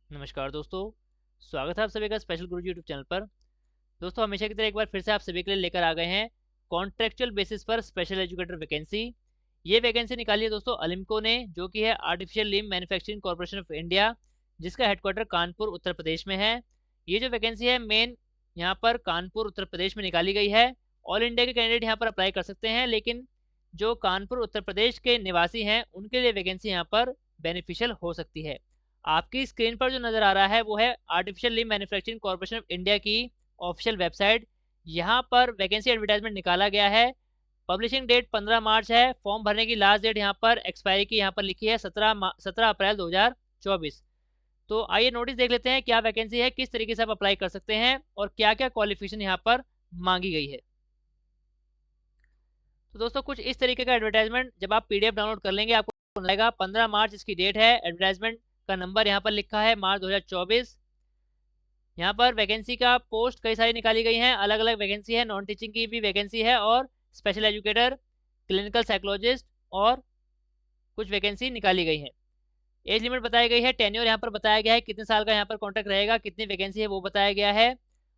नमस्कार दोस्तों। स्वागत है आप सभी का स्पेशल गुरु यूट्यूब चैनल पर। दोस्तों हमेशा की तरह एक बार फिर से आप सभी के लिए लेकर आ गए हैं कॉन्ट्रेक्चुअल बेसिस पर स्पेशल एजुकेटर वैकेंसी। ये वैकेंसी निकाली है दोस्तों अलिम्को ने, जो कि है artificial limb manufacturing corporation of India, जिसका हेडक्वार्टर कानपुर उत्तर प्रदेश में है। ये जो वैकेंसी है मेन यहाँ पर कानपुर उत्तर प्रदेश में निकाली गई है। ऑल इंडिया के कैंडिडेट यहाँ पर अप्लाई कर सकते हैं, लेकिन जो कानपुर उत्तर प्रदेश के निवासी हैं उनके लिए वैकेंसी यहाँ पर बेनिफिशियल हो सकती है। आपकी स्क्रीन पर जो नज़र आ रहा है वो है artificial limb manufacturing corporation of India की ऑफिशियल वेबसाइट। यहाँ पर वैकेंसी एडवर्टाइजमेंट निकाला गया है। पब्लिशिंग डेट 15 मार्च है। फॉर्म भरने की लास्ट डेट यहाँ पर एक्सपायरी की यहाँ पर लिखी है 17 अप्रैल 2024। तो आइए नोटिस देख लेते हैं क्या वैकेंसी है, किस तरीके से आप अप्लाई कर सकते हैं और क्या क्या क्वालिफिकेशन यहाँ पर मांगी गई है। तो दोस्तों कुछ इस तरीके का एडवर्टाइजमेंट जब आप पीडीएफ डाउनलोड कर लेंगे आपको मिलेगा। 15 मार्च इसकी डेट है। एडवर्टाइजमेंट का नंबर यहाँ पर लिखा है मार्च 2024। यहाँ पर वैकेंसी का पोस्ट कई सारी निकाली गई हैं, अलग अलग वैकेंसी है। नॉन टीचिंग की भी वैकेंसी है और स्पेशल एजुकेटर, क्लिनिकल साइकोलॉजिस्ट और कुछ वैकेंसी निकाली गई हैं। एज लिमिट बताई गई है। टेन्योर यहाँ पर बताया गया है कितने साल का यहाँ पर कॉन्ट्रैक्ट रहेगा, कितनी वैकेंसी है वो बताया गया है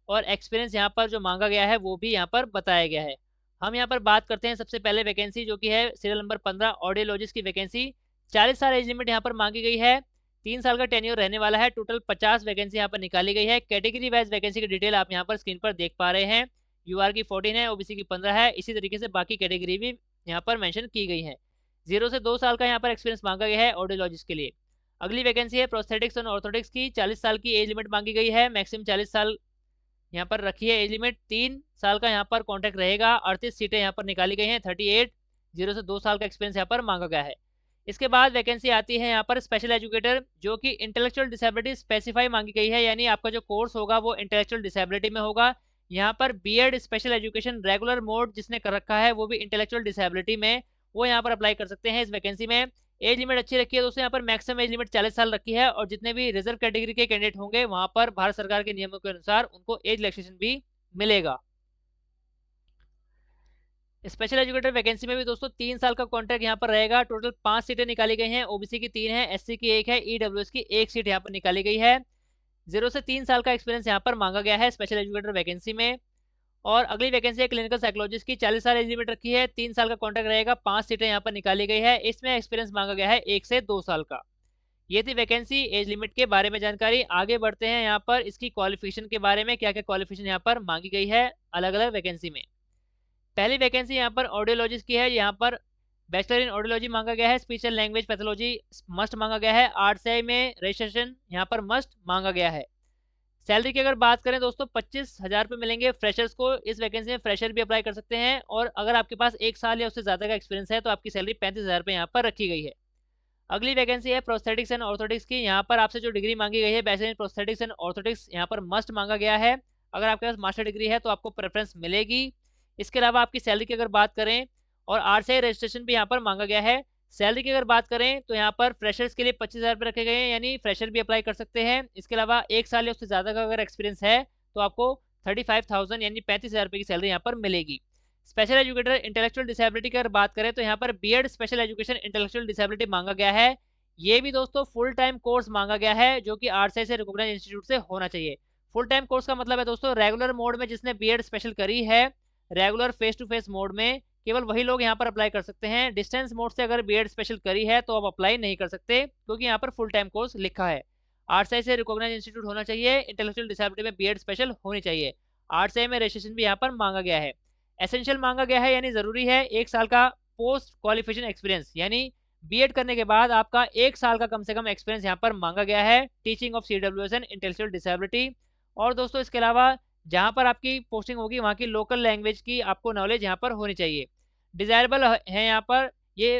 और एक्सपीरियंस यहाँ पर जो मांगा गया है वो भी यहाँ पर बताया गया है। हम यहाँ पर बात करते हैं सबसे पहले वैकेंसी जो कि है सीरियल नंबर 15 ऑडियोलॉजिस्ट की वैकेंसी। 40 साल एज लिमिट यहाँ पर मांगी गई है। 3 साल का टेन्योर रहने वाला है। टोटल 50 वैकेंसी यहाँ पर निकाली गई है। कैटेगरी वाइज वैकेंसी की डिटेल आप यहाँ पर स्क्रीन पर देख पा रहे हैं। यूआर की 14 है, ओबीसी की 15 है। इसी तरीके से बाकी कैटेगरी भी यहाँ पर मेंशन की गई है। 0 से 2 साल का यहाँ पर एक्सपीरियंस मांगा गया है ऑडियोलॉजिस्ट के लिए। अगली वैकेंसी है प्रोस्थेटिक्स और ऑर्थोटिक्स की। 40 साल की एज लिमिट मांगी गई है। मैक्सिमम 40 साल यहाँ पर रखी है एज लिमिट। 3 साल का यहाँ पर कॉन्ट्रैक्ट रहेगा। 38 सीटें यहाँ पर निकाली गई हैं। 38 0 से 2 साल का एक्सपीरियंस यहाँ पर मांगा गया है। इसके बाद वैकेंसी आती है यहाँ पर स्पेशल एजुकेटर, जो कि इंटेलेक्चुअल डिसेबिलिटी स्पेसिफाई मांगी गई है, यानी आपका जो कोर्स होगा वो इंटेलेक्चुअल डिसेबिलिटी में होगा। यहाँ पर B Ed special education regular mode जिसने कर रखा है वो भी इंटेलेक्चुअल डिसेबिलिटी में, वो यहाँ पर अप्लाई कर सकते हैं इस वैकेंसी में। एज लिमिट अच्छी रखी है दोस्तों, यहाँ पर मैक्सिमम एज लिमिट 40 साल रखी है और जितने भी रिजर्व कैटेगरी के कैंडिडेट होंगे वहां पर भारत सरकार के नियमों के अनुसार उनको एज रिलैक्सेशन भी मिलेगा। स्पेशल एजुकेटर वैकेंसी में भी दोस्तों 3 साल का कॉन्ट्रैक्ट यहाँ पर रहेगा। टोटल 5 सीटें निकाली गई हैं। ओबीसी की 3 है, एससी की 1 है, ईडब्ल्यूएस की 1 सीट यहाँ पर निकाली गई है। 0 से 3 साल का एक्सपीरियंस यहाँ पर मांगा गया है स्पेशल एजुकेटर वैकेंसी में। और अगली वैकेंसी है क्लिनिकल साइकोलॉजिस्ट की। 40 साल एज लिमिट रखी है। 3 साल का कॉन्ट्रैक्ट रहेगा। 5 सीटें यहाँ पर निकाली गई है। इसमें एक्सपीरियंस मांगा गया है 1 से 2 साल का। ये थी वैकेंसी एज लिमिट के बारे में जानकारी। आगे बढ़ते हैं यहाँ पर इसकी क्वालिफिकेशन के बारे में, क्या क्या क्वालिफिकेशन यहाँ पर मांगी गई है अलग अलग वैकेंसी में। पहली वैकेंसी यहाँ पर ऑडियोलॉजिस्ट की है। यहाँ पर बैचलर इन ऑडियोलॉजी मांगा गया है। Speech and language pathology must मांगा गया है। आरसीआई में रजिस्ट्रेशन यहाँ पर मस्ट मांगा गया है। सैलरी की अगर बात करें दोस्तों 25,000 रुपये मिलेंगे फ्रेशर्स को। इस वैकेंसी में फ्रेशर भी अप्लाई कर सकते हैं और अगर आपके पास 1 साल या उससे ज़्यादा का एक्सपीरियंस है तो आपकी सैलरी 35,000 रुपये यहाँ पर रखी गई है। अगली वैकेंसी है प्रोस्थेटिक्स एंड ऑर्थोटिक्स की। यहाँ पर आपसे जो डिग्री मांगी गई है bachelor in prosthetics and orthotics यहाँ पर मस्ट मांगा गया है। अगर आपके पास मास्टर डिग्री है तो आपको प्रेफरेंस मिलेगी। इसके अलावा आपकी सैलरी की अगर बात करें और आरसीआई रजिस्ट्रेशन भी यहाँ पर मांगा गया है। सैलरी की अगर बात करें तो यहाँ पर फ्रेशर्स के लिए 25,000 रुपये रखे गए हैं, यानी फ्रेशर भी अप्लाई कर सकते हैं। इसके अलावा 1 साल या उससे ज़्यादा का अगर एक्सपीरियंस है तो आपको 35,000 यानी 35,000 रुपये की सैलरी यहाँ पर मिलेगी। स्पेशल एजुकेटर इंटेलेक्चुअल डिसेबिलिटी की अगर बात करें तो यहाँ पर B Ed special education intellectual disability मांगा गया है। ये भी दोस्तों फुल टाइम कोर्स मांगा गया है जो कि आरसीआई से रिकॉग्नाइज्ड इंस्टीट्यूट से होना चाहिए। फुल टाइम कोर्स का मतलब है दोस्तों रेगुलर मोड में जिसने बीएड स्पेशल करी है, regular face to face mode में केवल वही लोग यहाँ पर अप्लाई कर सकते हैं। डिस्टेंस मोड से अगर बीएड स्पेशल करी है तो आप अप्लाई नहीं कर सकते, क्योंकि यहाँ पर फुल टाइम कोर्स लिखा है। आरसीआई से रिकॉग्नाइज्ड इंस्टीट्यूट होना चाहिए। इंटेलेक्चुअल डिसेबिलिटी में बीएड स्पेशल होनी चाहिए। आरसीआई में रजिस्ट्रेशन भी यहाँ पर मांगा गया है। एसेंशियल मांगा गया है, यानी जरूरी है 1 साल का पोस्ट क्वालिफिकेशन एक्सपीरियंस, यानी बीएड करने के बाद आपका 1 साल का कम से कम एक्सपीरियंस यहाँ पर मांगा गया है teaching of CWS and intellectual disability. और दोस्तों इसके अलावा जहाँ पर आपकी पोस्टिंग होगी वहाँ की लोकल लैंग्वेज की आपको नॉलेज यहाँ पर होनी चाहिए। डिजायरेबल है यहाँ पर ये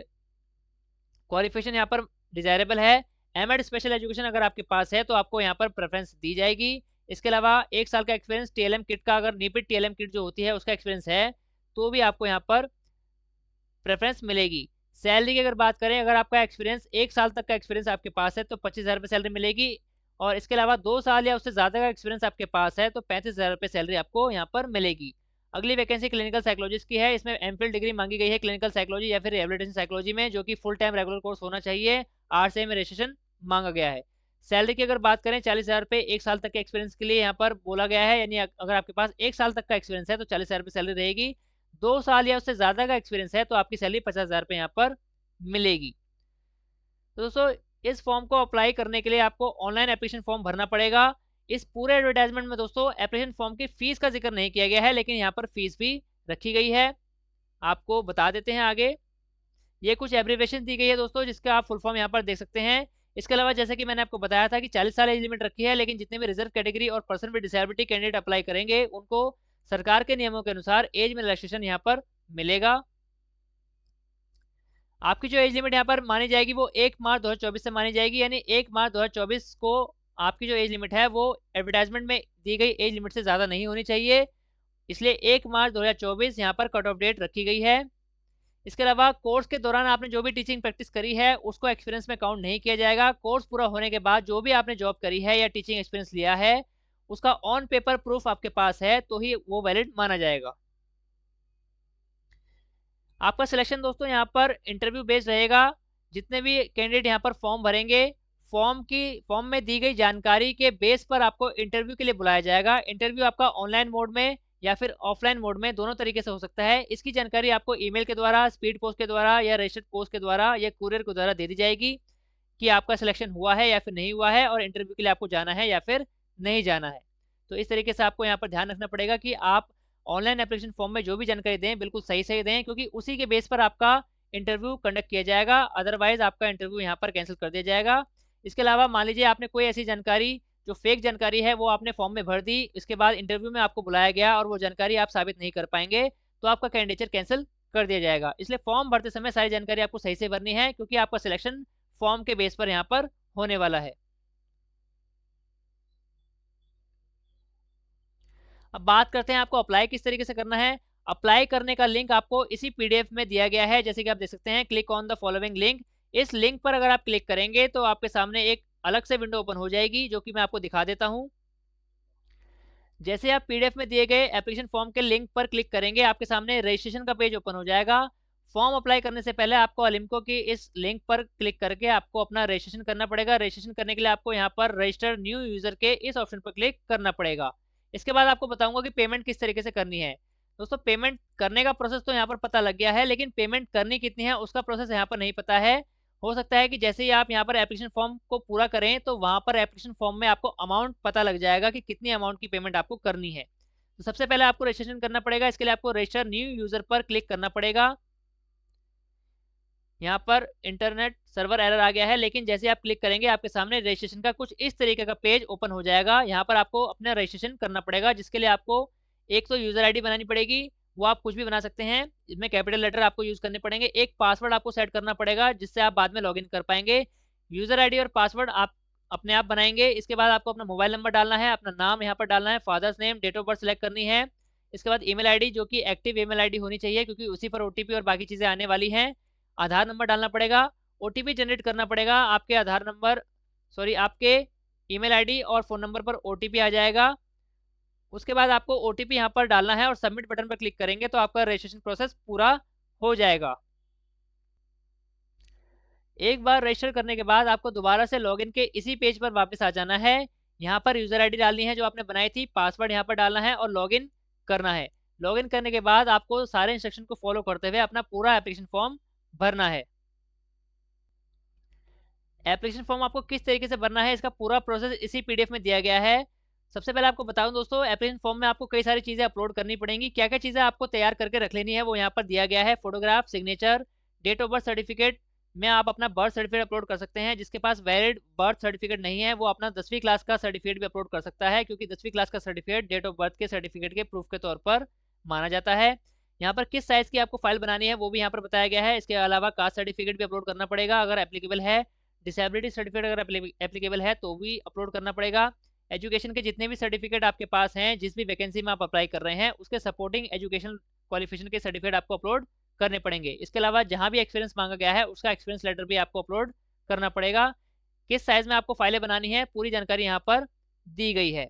क्वालिफिकेशन यहाँ पर डिजायरेबल है। एमएड स्पेशल एजुकेशन अगर आपके पास है तो आपको यहाँ पर प्रेफरेंस दी जाएगी। इसके अलावा 1 साल का एक्सपीरियंस टीएलएम किट का, अगर नीपिट टीएलएम किट जो होती है उसका एक्सपीरियंस है तो भी आपको यहाँ पर प्रेफरेंस मिलेगी। सैलरी की अगर बात करें, अगर आपका एक्सपीरियंस 1 साल तक का एक्सपीरियंस आपके पास है तो 25,000 रुपये सैलरी मिलेगी। और इसके अलावा 2 साल या उससे ज़्यादा का एक्सपीरियंस आपके पास है तो 35,000 रुपये सैलरी आपको यहाँ पर मिलेगी। अगली वैकेंसी क्लिनिकल साइकोलॉजिस्ट की है। इसमें एमफिल डिग्री मांगी गई है क्लिनिकल साइकोलॉजी या फिर रिहेबिलिटेशन साइकोलॉजी में, जो कि फुल टाइम रेगुलर कोर्स होना चाहिए। आरसीआई में रजिस्ट्रेशन मांगा गया है। सैलरी की अगर बात करें 40,000 रुपये 1 साल तक के एक्सपीरियंस के लिए यहाँ पर बोला गया है, यानी अगर आपके पास 1 साल तक का एक्सपीरियंस है तो 40,000 रुपये सैलरी रहेगी। 2 साल या उससे ज़्यादा का एक्सपीरियंस है तो आपकी सैलरी 50,000 रुपये यहाँ पर मिलेगी। तो दोस्तों इस फॉर्म को अप्लाई करने के लिए आपको ऑनलाइन एप्लीकेशन फॉर्म भरना पड़ेगा। इस पूरे एडवर्टाइजमेंट में दोस्तों एप्लीकेशन फॉर्म की फीस का जिक्र नहीं किया गया है, लेकिन यहाँ पर फीस भी रखी गई है। आपको बता देते हैं आगे। ये कुछ एब्रीविएशन दी गई है दोस्तों, जिसका आप फुल फॉर्म यहाँ पर देख सकते हैं। इसके अलावा जैसे कि मैंने आपको बताया था कि 40 साल एज लिमिट रखी है, लेकिन जितने भी रिजर्व कैटेगरी और person with disability candidate apply करेंगे उनको सरकार के नियमों के अनुसार एज में रिलैक्सेशन यहाँ पर मिलेगा। आपकी जो एज लिमिट यहाँ पर मानी जाएगी वो 1 मार्च 2024 से मानी जाएगी, यानी 1 मार्च 2024 को आपकी जो एज लिमिट है वो एडवर्टाइजमेंट में दी गई एज लिमिट से ज़्यादा नहीं होनी चाहिए, इसलिए 1 मार्च 2024 यहाँ पर कट ऑफ डेट रखी गई है। इसके अलावा कोर्स के दौरान आपने जो भी टीचिंग प्रैक्टिस करी है उसको एक्सपीरियंस में काउंट नहीं किया जाएगा। कोर्स पूरा होने के बाद जो भी आपने जॉब करी है या टीचिंग एक्सपीरियंस लिया है उसका ऑन पेपर प्रूफ आपके पास है तो ही वो वैलिड माना जाएगा। आपका सिलेक्शन दोस्तों यहाँ पर इंटरव्यू बेस्ड रहेगा। जितने भी कैंडिडेट यहाँ पर फॉर्म भरेंगे फॉर्म में दी गई जानकारी के बेस पर आपको इंटरव्यू के लिए बुलाया जाएगा। इंटरव्यू आपका ऑनलाइन मोड में या फिर ऑफलाइन मोड में दोनों तरीके से हो सकता है। इसकी जानकारी आपको ईमेल के द्वारा, स्पीड पोस्ट के द्वारा या रजिस्टर्ड पोस्ट के द्वारा या कुरियर के द्वारा दे दी जाएगी कि आपका सिलेक्शन हुआ है या फिर नहीं हुआ है और इंटरव्यू के लिए आपको जाना है या फिर नहीं जाना है। तो इस तरीके से आपको यहाँ पर ध्यान रखना पड़ेगा कि आप ऑनलाइन एप्लीकेशन फॉर्म में जो भी जानकारी दें बिल्कुल सही सही दें, क्योंकि उसी के बेस पर आपका इंटरव्यू कंडक्ट किया जाएगा, अदरवाइज आपका इंटरव्यू यहाँ पर कैंसिल कर दिया जाएगा। इसके अलावा मान लीजिए आपने कोई ऐसी जानकारी जो फेक जानकारी है वो आपने फॉर्म में भर दी, इसके बाद इंटरव्यू में आपको बुलाया गया और वो जानकारी आप साबित नहीं कर पाएंगे तो आपका कैंडिडेचर कैंसिल कर दिया जाएगा। इसलिए फॉर्म भरते समय सारी जानकारी आपको सही से भरनी है, क्योंकि आपका सिलेक्शन फॉर्म के बेस पर यहाँ पर होने वाला है। अब बात करते हैं आपको अप्लाई किस तरीके से करना है। अप्लाई करने का लिंक आपको इसी पीडीएफ में दिया गया है, जैसे कि आप देख सकते हैं, click on the following link. इस लिंक पर अगर आप क्लिक करेंगे तो आपके सामने एक अलग से विंडो ओपन हो जाएगी, जो कि मैं आपको दिखा देता हूं। जैसे आप पीडीएफ में दिए गए एप्लीकेशन फॉर्म के लिंक पर क्लिक करेंगे आपके सामने रजिस्ट्रेशन का पेज ओपन हो जाएगा। फॉर्म अप्लाई करने से पहले आपको अलिम्को की इस लिंक पर क्लिक करके आपको अपना रजिस्ट्रेशन करना पड़ेगा। रजिस्ट्रेशन करने के लिए आपको यहाँ पर रजिस्टर न्यू यूजर के इस ऑप्शन पर क्लिक करना पड़ेगा। इसके बाद आपको बताऊंगा कि पेमेंट किस तरीके से करनी है। दोस्तों पेमेंट करने का प्रोसेस तो यहाँ पर पता लग गया है, लेकिन पेमेंट करनी कितनी है उसका प्रोसेस यहाँ पर नहीं पता है। हो सकता है कि जैसे ही आप यहाँ पर एप्लीकेशन फॉर्म को पूरा करें तो वहाँ पर एप्लीकेशन फॉर्म में आपको अमाउंट पता लग जाएगा कि कितनी अमाउंट की पेमेंट आपको करनी है। तो सबसे पहले आपको रजिस्ट्रेशन करना पड़ेगा। इसके लिए आपको रजिस्टर न्यू यूजर पर क्लिक करना पड़ेगा। यहाँ पर इंटरनेट सर्वर एरर आ गया है, लेकिन जैसे आप क्लिक करेंगे आपके सामने रजिस्ट्रेशन का कुछ इस तरीके का पेज ओपन हो जाएगा। यहाँ पर आपको अपना रजिस्ट्रेशन करना पड़ेगा, जिसके लिए आपको एक तो यूजर आईडी बनानी पड़ेगी, वो आप कुछ भी बना सकते हैं, इसमें कैपिटल लेटर आपको यूज करने पड़ेंगे। एक पासवर्ड आपको सेट करना पड़ेगा जिससे आप बाद में लॉगिन कर पाएंगे। यूजर आईडी और पासवर्ड आप अपने आप बनाएंगे। इसके बाद आपको अपना मोबाइल नंबर डालना है, अपना नाम यहाँ पर डालना है, father's name, date of birth select करनी है। इसके बाद ईमेल आईडी जो कि एक्टिव ईमेल आईडी होनी चाहिए, क्योंकि उसी पर ओटीपी और बाकी चीज़ें आने वाली हैं। आधार नंबर डालना पड़ेगा। ओटीपी जनरेट करना पड़ेगा। आपके आधार नंबर आपके ईमेल आईडी और फ़ोन नंबर पर ओटीपी आ जाएगा। उसके बाद आपको ओटीपी यहाँ पर डालना है और सबमिट बटन पर क्लिक करेंगे तो आपका रजिस्ट्रेशन प्रोसेस पूरा हो जाएगा। एक बार रजिस्टर करने के बाद आपको दोबारा से लॉगिन के इसी पेज पर वापस आ जाना है। यहाँ पर यूज़र आईडी डालनी है जो आपने बनाई थी, पासवर्ड यहाँ पर डालना है और लॉगिन करना है। लॉगिन करने के बाद आपको सारे इंस्ट्रक्शन को फॉलो करते हुए अपना पूरा एप्लीकेशन फॉर्म भरना है। एप्लीकेशन फॉर्म आपको किस तरीके से भरना है इसका पूरा प्रोसेस इसी पीडीएफ में दिया गया है। सबसे पहले आपको बताऊं दोस्तों, एप्लीकेशन फॉर्म में आपको कई सारी चीज़ें अपलोड करनी पड़ेंगी। क्या क्या चीज़ें आपको तैयार करके रख लेनी है वो यहाँ पर दिया गया है। Photograph, signature, date of birth certificate में आप अपना बर्थ सर्टिफिकेट अपलोड कर सकते हैं। जिसके पास वैलिड बर्थ सर्टिफिकेट नहीं है वो अपना 10वीं क्लास का सर्टिफिकेट भी अपलोड कर सकता है, क्योंकि 10वीं क्लास का सर्टिफिकेट डेट ऑफ बर्थ के सर्टिफिकेट के प्रूफ के तौर पर माना जाता है। यहाँ पर किस साइज़ की आपको फाइल बनानी है वो भी यहाँ पर बताया गया है। इसके अलावा कास्ट सर्टिफिकेट भी अपलोड करना पड़ेगा अगर एप्लीकेबल है। डिसेबिलिटी सर्टिफिकेट अगर एप्लीकेबल है तो भी अपलोड करना पड़ेगा। एजुकेशन के जितने भी सर्टिफिकेट आपके पास हैं, जिस भी वैकेंसी में आप अप्लाई कर रहे हैं उसके सपोर्टिंग एजुकेशन क्वालिफिकेशन के सर्टिफिकेट आपको अपलोड करने पड़ेंगे। इसके अलावा जहाँ भी एक्सपीरियंस मांगा गया है उसका एक्सपीरियंस लेटर भी आपको अपलोड करना पड़ेगा। किस साइज में आपको फाइलें बनानी है पूरी जानकारी यहाँ पर दी गई है।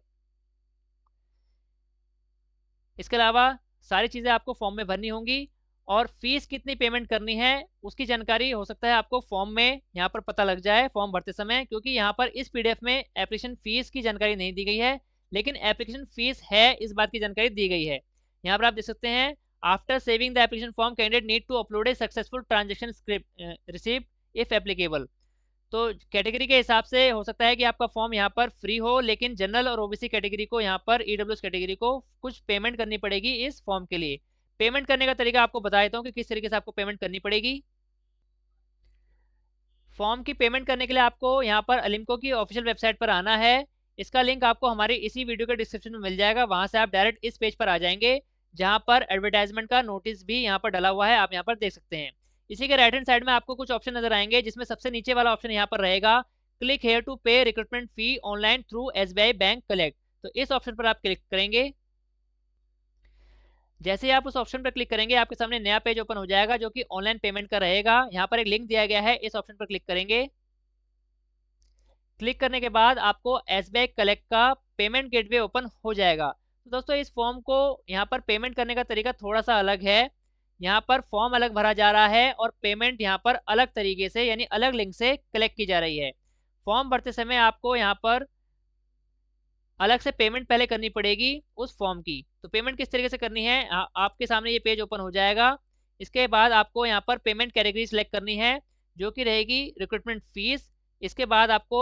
इसके अलावा सारी चीज़ें आपको फॉर्म में भरनी होंगी और फीस कितनी पेमेंट करनी है उसकी जानकारी हो सकता है आपको फॉर्म में यहाँ पर पता लग जाए फॉर्म भरते समय, क्योंकि यहाँ पर इस पीडीएफ में एप्लीकेशन फीस की जानकारी नहीं दी गई है, लेकिन एप्लीकेशन फीस है इस बात की जानकारी दी गई है। यहाँ पर आप देख सकते हैं, after saving the application form candidate need to upload a successful transaction script receipt if applicable. तो कैटेगरी के हिसाब से हो सकता है कि आपका फॉर्म यहाँ पर फ्री हो, लेकिन जनरल और ओबीसी कैटेगरी को यहाँ पर ईडब्ल्यूएस कैटेगरी को कुछ पेमेंट करनी पड़ेगी इस फॉर्म के लिए। पेमेंट करने का तरीका आपको बता देता हूँ कि किस तरीके से आपको पेमेंट करनी पड़ेगी। फॉर्म की पेमेंट करने के लिए आपको यहाँ पर अलिम्को की ऑफिशियल वेबसाइट पर आना है। इसका लिंक आपको हमारी इसी वीडियो के डिस्क्रिप्शन में मिल जाएगा, वहां से आप डायरेक्ट इस पेज पर आ जाएंगे जहां पर एडवर्टाइजमेंट का नोटिस भी यहाँ पर डला हुआ है, आप यहाँ पर देख सकते हैं। इसी के राइट हैंड साइड में आपको कुछ ऑप्शन नजर आएंगे, जिसमें सबसे नीचे वाला ऑप्शन यहाँ पर रहेगा क्लिक हेयर टू पे recruitment fee online through SBI bank collect. तो इस ऑप्शन पर आप क्लिक करेंगे। जैसे ही आप उस ऑप्शन पर क्लिक करेंगे आपके सामने नया पेज ओपन हो जाएगा जो कि ऑनलाइन पेमेंट का रहेगा। यहाँ पर एक लिंक दिया गया है, इस ऑप्शन पर क्लिक करेंगे। क्लिक करने के बाद आपको एसबीआई कलेक्ट का पेमेंट गेटवे ओपन हो जाएगा। तो दोस्तों इस फॉर्म को यहाँ पर पेमेंट करने का तरीका थोड़ा सा अलग है। यहाँ पर फॉर्म अलग भरा जा रहा है और पेमेंट यहाँ पर अलग तरीके से यानी अलग लिंक से कलेक्ट की जा रही है। फॉर्म भरते समय आपको यहाँ पर अलग से पेमेंट पहले करनी पड़ेगी उस फॉर्म की। तो पेमेंट किस तरीके से करनी है, आपके सामने ये पेज ओपन हो जाएगा। इसके बाद आपको यहाँ पर पेमेंट कैटेगरी सेलेक्ट करनी है जो कि रहेगी रिक्रूटमेंट फीस। इसके बाद आपको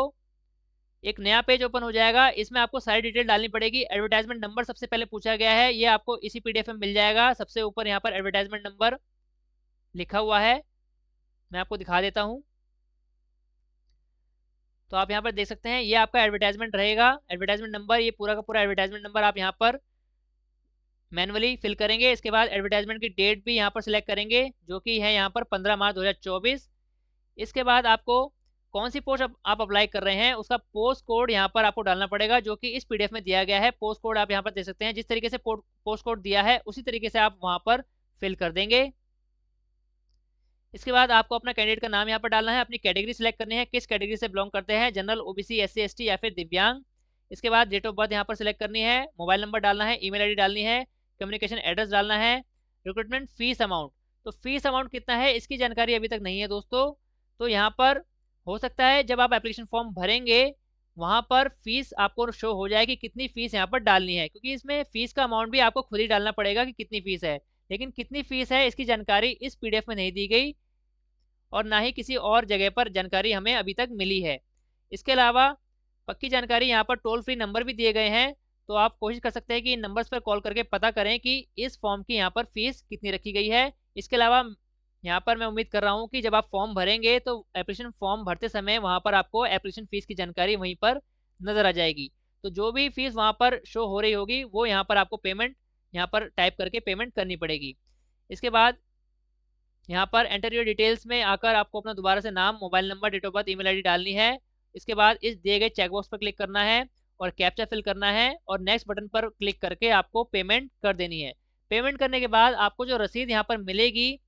एक नया पेज ओपन हो जाएगा, इसमें आपको सारी डिटेल डालनी पड़ेगी। एडवर्टाइजमेंट नंबर सबसे पहले पूछा गया है, ये आपको इसी पीडीएफ में मिल जाएगा। सबसे ऊपर यहाँ पर एडवर्टाइजमेंट नंबर लिखा हुआ है, मैं आपको दिखा देता हूँ। तो आप यहाँ पर देख सकते हैं ये आपका एडवर्टाइजमेंट रहेगा। एडवर्टाइजमेंट नंबर, ये पूरा का पूरा एडवर्टाइजमेंट नंबर आप यहाँ पर मैनुअली फिल करेंगे। इसके बाद एडवर्टाइजमेंट की डेट भी यहाँ पर सिलेक्ट करेंगे जो कि है यहाँ पर 15 मार्च 2024। इसके बाद आपको कौन सी पोस्ट आप अप्लाई कर रहे हैं उसका पोस्ट कोड यहाँ पर आपको डालना पड़ेगा जो कि इस पीडीएफ में दिया गया है। पोस्ट कोड आप यहाँ पर देख सकते हैं, जिस तरीके से पोस्ट कोड दिया है उसी तरीके से आप वहाँ पर फिल कर देंगे। इसके बाद आपको अपना कैंडिडेट का नाम यहाँ पर डालना है, अपनी कैटेगरी सिलेक्ट करनी है, किस कैटेगरी से बिलोंग करते हैं, जनरल, ओबीसी, एससी, एसटी या फिर दिव्यांग। इसके बाद डेट ऑफ बर्थ यहाँ पर सिलेक्ट करनी है, मोबाइल नंबर डालना है, ईमेल आईडी डालनी है, कम्युनिकेशन एड्रेस डालना है, रिक्रूटमेंट फीस अमाउंट। तो फीस अमाउंट कितना है इसकी जानकारी अभी तक नहीं है दोस्तों। तो यहाँ पर हो सकता है जब आप एप्लीकेशन फॉर्म भरेंगे वहाँ पर फीस आपको शो हो जाएगी कितनी फीस यहाँ पर डालनी है, क्योंकि इसमें फीस का अमाउंट भी आपको खुद ही डालना पड़ेगा कि कितनी फीस है। लेकिन कितनी फीस है इसकी जानकारी इस पीडीएफ में नहीं दी गई और ना ही किसी और जगह पर जानकारी हमें अभी तक मिली है। इसके अलावा पक्की जानकारी यहाँ पर टोल फ्री नंबर भी दिए गए हैं, तो आप कोशिश कर सकते हैं कि इन नंबर्स पर कॉल करके पता करें कि इस फॉर्म की यहाँ पर फीस कितनी रखी गई है। इसके अलावा यहाँ पर मैं उम्मीद कर रहा हूँ कि जब आप फॉर्म भरेंगे तो एप्लीकेशन फॉर्म भरते समय वहाँ पर आपको एप्लीकेशन फीस की जानकारी वहीं पर नज़र आ जाएगी। तो जो भी फीस वहाँ पर शो हो रही होगी वो यहाँ पर आपको पेमेंट यहाँ पर टाइप करके पेमेंट करनी पड़ेगी। इसके बाद यहाँ पर एंटर योर डिटेल्स में आकर आपको अपना दोबारा से नाम, mobile number, date of birth, email ID डालनी है। इसके बाद इस दिए गए चेकबॉक्स पर क्लिक करना है और कैप्चा फिल करना है और नेक्स्ट बटन पर क्लिक करके आपको पेमेंट कर देनी है। पेमेंट करने के बाद आपको जो रसीद यहाँ पर मिलेगी,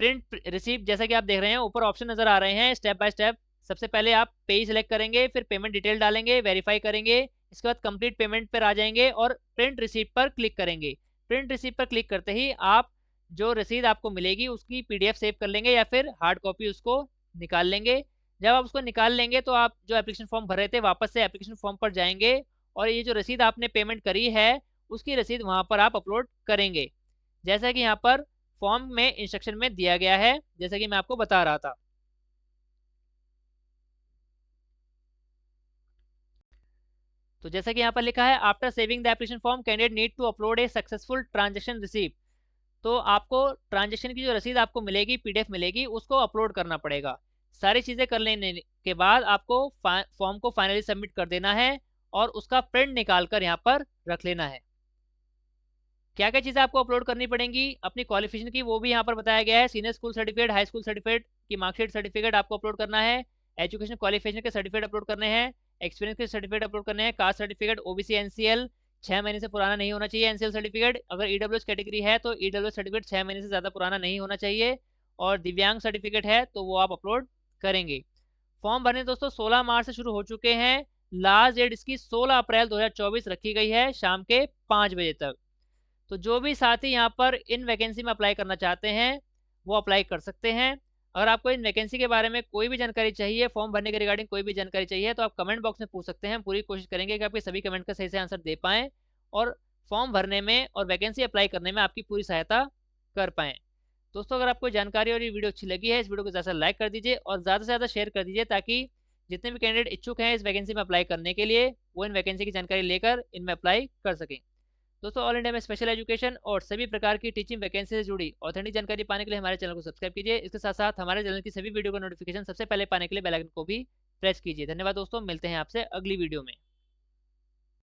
प्रिंट रिसीप्ट, जैसा कि आप देख रहे हैं ऊपर ऑप्शन नजर आ रहे हैं स्टेप बाय स्टेप। सबसे पहले आप पे सिलेक्ट करेंगे, फिर पेमेंट डिटेल डालेंगे, वेरीफाई करेंगे, इसके बाद कंप्लीट पेमेंट पर आ जाएंगे और प्रिंट रिसीप्ट पर क्लिक करेंगे। प्रिंट रिसीप्ट पर क्लिक करते ही आप जो रसीद आपको मिलेगी उसकी पीडीएफ सेव कर लेंगे या फिर हार्ड कॉपी उसको निकाल लेंगे। जब आप उसको निकाल लेंगे तो आप जो एप्लीकेशन फॉर्म भर रहे थे वापस से एप्लीकेशन फॉर्म पर जाएंगे और ये जो रसीद आपने पेमेंट करी है उसकी रसीद वहां पर आप अपलोड करेंगे, जैसा कि यहाँ पर फॉर्म में इंस्ट्रक्शन में दिया गया है, जैसा कि मैं आपको बता रहा था। तो जैसा कि यहाँ पर लिखा है, after saving the application form candidate need to upload a successful transaction receipt. तो आपको ट्रांजेक्शन की जो रसीद आपको मिलेगी, पीडीएफ मिलेगी, उसको अपलोड करना पड़ेगा। सारी चीज़ें कर लेने के बाद आपको फॉर्म को फाइनली सबमिट कर देना है और उसका प्रिंट निकाल कर यहाँ पर रख लेना है। क्या क्या चीज़ें आपको अपलोड करनी पड़ेंगी, अपनी क्वालिफिकेशन की वो भी यहाँ पर बताया गया है। Senior school certificate, high school certificate की मार्कशीट सर्टिफिकेट आपको अपलोड करना है, एजुकेशन क्वालिफिकेशन के सर्टिफिकेट अपलोड करने हैं, एक्सपीरियंस के सर्टिफिकेट अपलोड करने हैं, कास्ट सर्टिफिकेट, ओबीसी एनसीएल 6 महीने से पुराना नहीं होना चाहिए, एनसीएल सर्टिफिकेट, अगर ईडब्ल्यूएस कैटेगरी है तो ईडब्ल्यूएस सर्टिफिकेट 6 महीने से ज़्यादा पुराना नहीं होना चाहिए, और दिव्यांग सर्टिफिकेट है तो वो आप अपलोड करेंगे। फॉर्म भरने दोस्तों 16 मार्च से शुरू हो चुके हैं, लास्ट डेट इसकी 16 अप्रैल 2024 रखी गई है शाम के 5 बजे तक। तो जो भी साथी यहाँ पर इन वैकेंसी में अप्लाई करना चाहते हैं वो अप्लाई कर सकते हैं। अगर आपको इन वैकेंसी के बारे में कोई भी जानकारी चाहिए, फॉर्म भरने के रिगार्डिंग कोई भी जानकारी चाहिए, तो आप कमेंट बॉक्स में पूछ सकते हैं। पूरी कोशिश करेंगे कि आपके सभी कमेंट का सही से आंसर दे पाएँ और फॉर्म भरने में और वैकेंसी अप्लाई करने में आपकी पूरी सहायता कर पाएँ। दोस्तों, अगर आपको जानकारी और ये वीडियो अच्छी लगी है, इस वीडियो को ज़्यादा से लाइक कर दीजिए और ज़्यादा से ज़्यादा शेयर कर दीजिए, ताकि जितने भी कैंडिडेट इच्छुक हैं इस वैकेंसी में अप्लाई करने के लिए, वो इन वैकेंसी की जानकारी लेकर इनमें अप्लाई कर सकें। दोस्तों, ऑल इंडिया में स्पेशल एजुकेशन और सभी प्रकार की टीचिंग वैकेंसी से जुड़ी ऑथेंटिक जानकारी पाने के लिए हमारे चैनल को सब्सक्राइब कीजिए। इसके साथ साथ हमारे चैनल की सभी वीडियो का नोटिफिकेशन सबसे पहले पाने के लिए बेल आइकन को भी प्रेस कीजिए। धन्यवाद दोस्तों, मिलते हैं आपसे अगली वीडियो में।